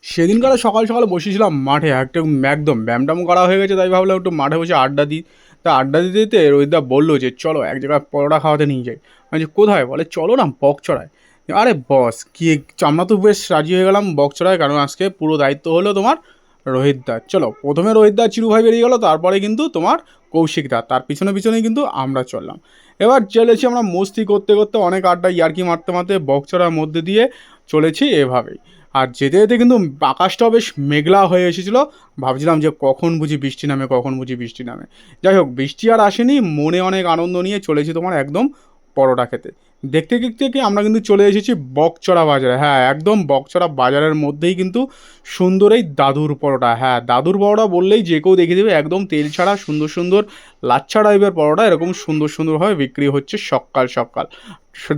সেদিনকার সকাল সকাল বসেছিলাম মাঠে, একদম ব্যায়াম করা হয়ে গেছে, তাই ভাবলাম একটু মাঠে বসে আড্ডা দিই। তা আড্ডা দিতে দিতে রোহিতদা বললো যে চলো এক জায়গায় পরোটা খাওয়াতে নিয়ে যাই। আমি যে কোথায়, বলে চলো না বকচড়ায়। আরে বস কি, আমরা তো বেশ রাজি হয়ে গেলাম বকচড়ায়, কারণ আজকে পুরো দায়িত্ব হলো তোমার রোহিতদার। চলো প্রথমে রোহিতদা চিরু ভাই বেরিয়ে গেলো, তারপরে কিন্তু তোমার কৌশিকদা, তার পিছনে পিছনেই কিন্তু আমরা চললাম। এবার চলেছি আমরা মস্তি করতে করতে, অনেক আড্ডা ইয়ার্কি মারতে মারতে বকচড়ার মধ্যে দিয়ে চলেছি এভাবেই। আর যেতে যেতে কিন্তু আকাশটাও বেশ মেঘলা হয়ে এসেছিলো। ভাবছিলাম যে কখন বুঝি বৃষ্টি নামে, কখন বুঝি বৃষ্টি নামে। যাই হোক, বৃষ্টি আর আসেনি, মনে অনেক আনন্দ নিয়ে চলেছি তোমার একদম পরোটা খেতে। দেখতে দেখতে কি আমরা কিন্তু চলে এসেছি বকচড়া বাজারে। হ্যাঁ, একদম বকচড়া বাজারের মধ্যেই কিন্তু সুন্দর এই দাদুর পরোটা। হ্যাঁ, দাদুর পরোটা বললেই যে কেউ দেখে দেবে, একদম তেল ছাড়া সুন্দর সুন্দর লাচ্ছা টাইপের পরোটা এরকম সুন্দর সুন্দরভাবে বিক্রি হচ্ছে সকাল সকাল।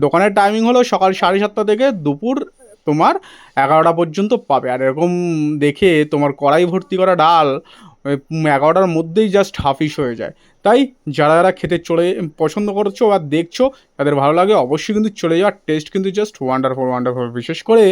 দোকানের টাইমিং হলো সকাল 7:30 থেকে দুপুর তোমার 11টা পর্যন্ত পাবে। আর এরকম দেখে তোমার কড়াই ভর্তি করা ডাল ওই 11টার মধ্যেই জাস্ট হাফিস হয়ে যায়। তাই যারা যারা খেতে চলে পছন্দ করছো বা দেখছো, তাদের ভালো লাগে অবশ্যই কিন্তু চলে যাওয়ার। টেস্ট কিন্তু জাস্ট ওয়ান্ডারফুল ওয়ান্ডারফুল, বিশেষ করে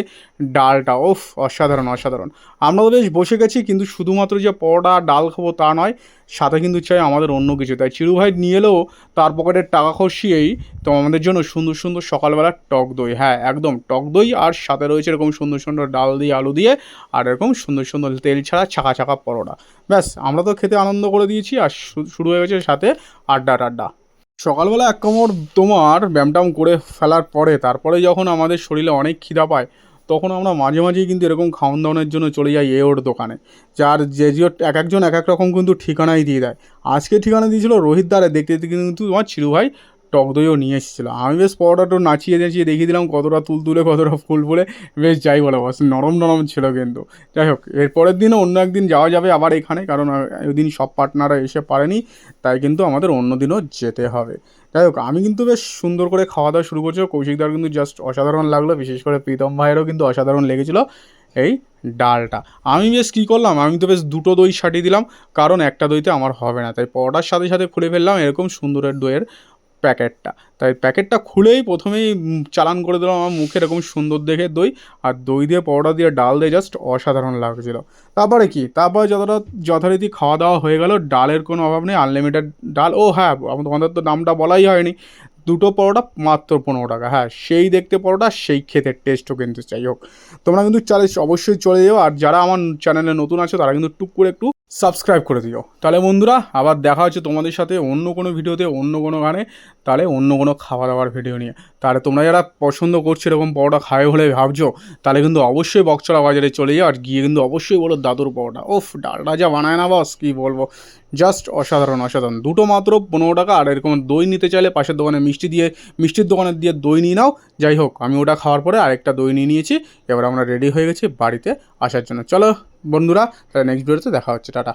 ডালটা ওফ অসাধারণ অসাধারণ। আমরা তো বেশ বসে গেছি, কিন্তু শুধুমাত্র যে পরোটা ডাল খাবো তা নয়, সাথে কিন্তু চাই আমাদের অন্য কিছু। তাই চিরু ভাই নিয়ে এলেও তার পকেটের টাকা খসিয়েই তো আমাদের জন্য সুন্দর সুন্দর সকালবেলা টক দই। হ্যাঁ, একদম টক দই, আর সাথে রয়েছে এরকম সুন্দর সুন্দর ডাল দিয়ে আলু দিয়ে, আর এরকম সুন্দর সুন্দর তেল ছাড়া ছাকা ছাকা পরোটা। ব্যাস, আমরা তো খেতে আনন্দ করে দিয়েছি, আর শুরু হয়ে গেছে সাথে আড্ডা টাড্ডা। সকালবেলা এক কামড় তোমার ব্যায়াম করে ফেলার পরে, তারপরে যখন আমাদের শরীরে অনেক খিদা পায়, তখন আমরা মাঝে মাঝেই কিন্তু এরকম খাওয়ান দাওয়ানোর জন্য চলে যাই ওর দোকানে। যার যে যে এক একজন এক এক রকম কিন্তু ঠিকানাই দিয়ে দেয়। আজকে ঠিকানা দিয়েছিল রোহিত দ্বারে, দেখতে দেখতে কিন্তু তোমার চিরু ভাই টক দইও নিয়ে এসেছিলো। আমি বেশ পরোটাটা নাচিয়ে নাচিয়ে দেখিয়ে দিলাম কতটা তুলতুলে কতটা ফুল ফুলে, বেশ যাই বলে বস নরম নরম ছিল কিন্তু। যাই হোক, এরপরের দিনও অন্য একদিন যাওয়া যাবে আবার এখানে, কারণ ওই দিন সব পার্টনাররা এসে পারেনি, তাই কিন্তু আমাদের অন্য দিনও যেতে হবে। যাই হোক, আমি কিন্তু বেশ সুন্দর করে খাওয়া দাওয়া শুরু করছি। কৌশিকদার কিন্তু জাস্ট অসাধারণ লাগলো, বিশেষ করে প্রীতম ভাইয়েরও কিন্তু অসাধারণ লেগেছিলো এই ডালটা। আমি বেশ কী করলাম, আমি তো বেশ দুটো দই ছাটিয়ে দিলাম, কারণ একটা দইতে আমার হবে না। তাই পরোটার সাথে সাথে খুলে ফেললাম এরকম সুন্দরের দইয়ের প্যাকেটটা। তাই প্যাকেটটা খুলেই প্রথমেই চালান করে দিলাম আমার মুখে, এরকম সুন্দর দেখে দই। আর দই দিয়ে পরোটা দিয়ে ডাল দিয়ে জাস্ট অসাধারণ লাগছিলো। তারপরে কি, তারপরে যতটা যথারীতি খাওয়া দাওয়া হয়ে গেল, ডালের কোনো অভাব নেই, আনলিমিটেড ডাল। ও হ্যাঁ, তোমাদের তো দামটা বলাই হয়নি, দুটো পরোটা মাত্র 15 টাকা। হ্যাঁ, সেই দেখতে পরোটা, সেই খেতে টেস্টও কিন্তু। যাই হোক, তোমরা কিন্তু অবশ্যই চলে যাও। আর যারা আমার চ্যানেলে নতুন আছো, তারা কিন্তু টুক করে একটু সাবস্ক্রাইব করে দিও। তাহলে বন্ধুরা, আবার দেখা হচ্ছে তোমাদের সাথে অন্য কোনো ভিডিওতে, অন্য কোনো গানে, তাহলে অন্য কোনো খাওয়া দাওয়ার ভিডিও নিয়ে। তাহলে তোমরা যারা পছন্দ করছো এরকম পরোটা খাবে বলে ভাবছো, তাহলে কিন্তু অবশ্যই বকচড়া বাজারে চলে যাও, আর গিয়ে কিন্তু অবশ্যই বলো দাদুর পরোটা। ওফ, ডালটা যা বানায় না বস, কী বলবো, জাস্ট অসাধারণ অসাধারণ। দুটো মাত্র 15 টাকা। আর এরকম দই নিতে চাইলে পাশের দোকানে মিষ্টির দোকানের দিয়ে দই নিয়ে নাও। যাই হোক, আমি ওটা খাওয়ার পরে আরেকটা দই নিয়ে নিয়েছি। এবার আমরা রেডি হয়ে গেছি বাড়িতে আসার জন্য। চলো বন্ধুরা, তাহলে নেক্সট ভিডিওতে দেখা হচ্ছে, টাটা।